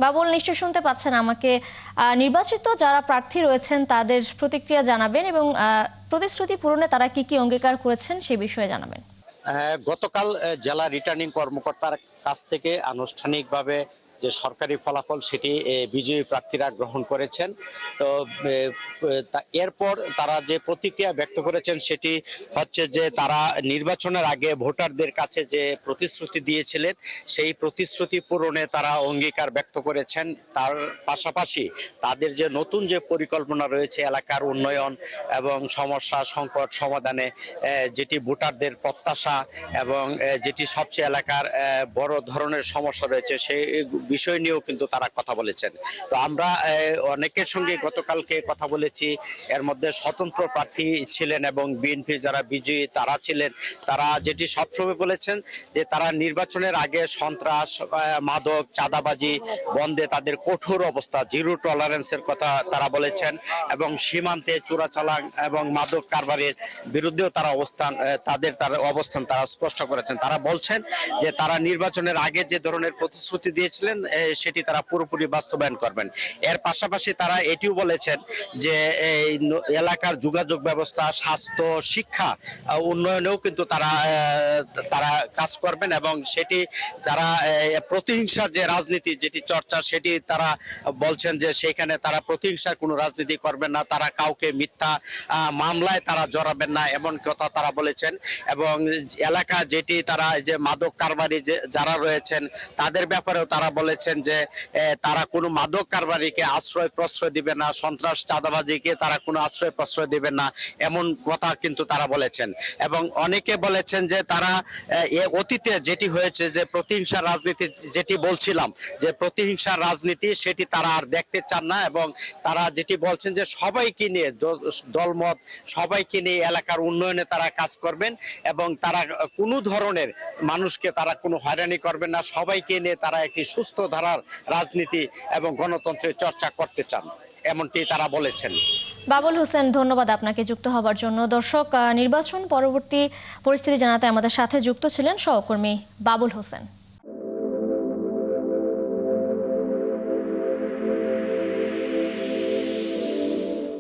বাবুল, নিশ্চয় শুনতে পাচ্ছেন আমাকে। নির্বাচিত যারা প্রার্থী রয়েছেন তাদের প্রতিক্রিয়া জানাবেন এবং প্রতিশ্রুতি পূরণে তারা কি কি অঙ্গীকার করেছেন সে বিষয়ে জানাবেন। গতকাল জেলা রিটার্নিং কর্মকর্তার কাছ থেকে আনুষ্ঠানিকভাবে যে সরকারি ফলাফল সেটি বিজয়ী প্রার্থীরা গ্রহণ করেছেন। তো এরপর তারা যে প্রতিক্রিয়া ব্যক্ত করেছেন সেটি হচ্ছে যে তারা নির্বাচনের আগে ভোটারদের কাছে যে প্রতিশ্রুতি দিয়েছিলেন সেই প্রতিশ্রুতি পূরণে তারা অঙ্গীকার ব্যক্ত করেছেন। তার পাশাপাশি তাদের যে নতুন যে পরিকল্পনা রয়েছে এলাকার উন্নয়ন এবং সমস্যা সংকট সমাধানে, যেটি ভোটারদের প্রত্যাশা এবং যেটি সবচেয়ে এলাকার বড় ধরনের সমস্যা রয়েছে সেই বিষয় নিয়েও কিন্তু তারা কথা বলেছেন। তো আমরা অনেকের সঙ্গে গতকালকে কথা বলেছি, এর মধ্যে স্বতন্ত্র প্রার্থী ছিলেন এবং বিএনপি যারা বিজয়ী তারা ছিলেন। তারা যেটি সবসময় বলেছেন যে তারা নির্বাচনের আগে সন্ত্রাস, মাদক, চাঁদাবাজি বন্ধে তাদের কঠোর অবস্থা, জিরো টলারেন্সের কথা তারা বলেছেন এবং সীমান্তে চোরাচালান এবং মাদক কারবারের বিরুদ্ধেও তারা তার অবস্থান তারা স্পষ্ট করেছেন। তারা বলছেন যে তারা নির্বাচনের আগে যে ধরনের প্রতিশ্রুতি দিয়েছিলেন সেটি তারা পুরোপুরি বাস্তবায়ন করবেন। এর পাশাপাশি তারা এটিও বলেছেন যে এই এলাকার যোগাযোগ ব্যবস্থা, স্বাস্থ্য, শিক্ষা উন্নয়নেও কিন্তু তারা কাজ করবেন এবং সেটি যারা প্রতিহিংসার যে রাজনীতি যেটি চর্চা সেটি তারা বলছেন যে সেখানে তারা প্রতিহিংসার কোনো রাজনীতি করবেন না, তারা কাউকে মিথ্যা মামলায় তারা জড়াবেন না এমন কথা তারা বলেছেন। এবং এলাকা যেটি তারা যে মাদক কারবারি যারা রয়েছেন তাদের ব্যাপারেও তারা বলেছেন যে তারা কোনো মাদক কারবারিকে আশ্রয় প্রশ্রয় দিবে না, সন্ত্রাস চাঁদাবাজিকে তারা কোনো আশ্রয় প্রশ্রয় দিবে না এমন কথা কিন্তু তারা বলেছেন। এবং অনেকে বলেছেন যে তারা অতীতে যেটি হয়েছে যে প্রতিহিংসার রাজনীতি যেটি বলছিলাম যে প্রতিহিংসার রাজনীতি সেটি তারা আর দেখতে চান না এবং তারা যেটি বলছেন যে সবাইকে নিয়ে দলমত সবাইকে নিয়ে এলাকার উন্নয়নে তারা কাজ করবেন এবং তারা কোনো ধরনের মানুষকে তারা কোনো হয়রানি করবেন না, সবাইকে নিয়ে তারা একটি সুস্থ ধারার রাজনীতি এবং গণতন্ত্রের চর্চা করতে চান এমনটি তারা বলেছেন। বাবুল হোসেন, ধন্যবাদ আপনাকে যুক্ত হবার জন্য। দর্শক, নির্বাচন পরবর্তী পরিস্থিতি জানাতে আমাদের সাথে যুক্ত ছিলেন সহকর্মী বাবুল হোসেন।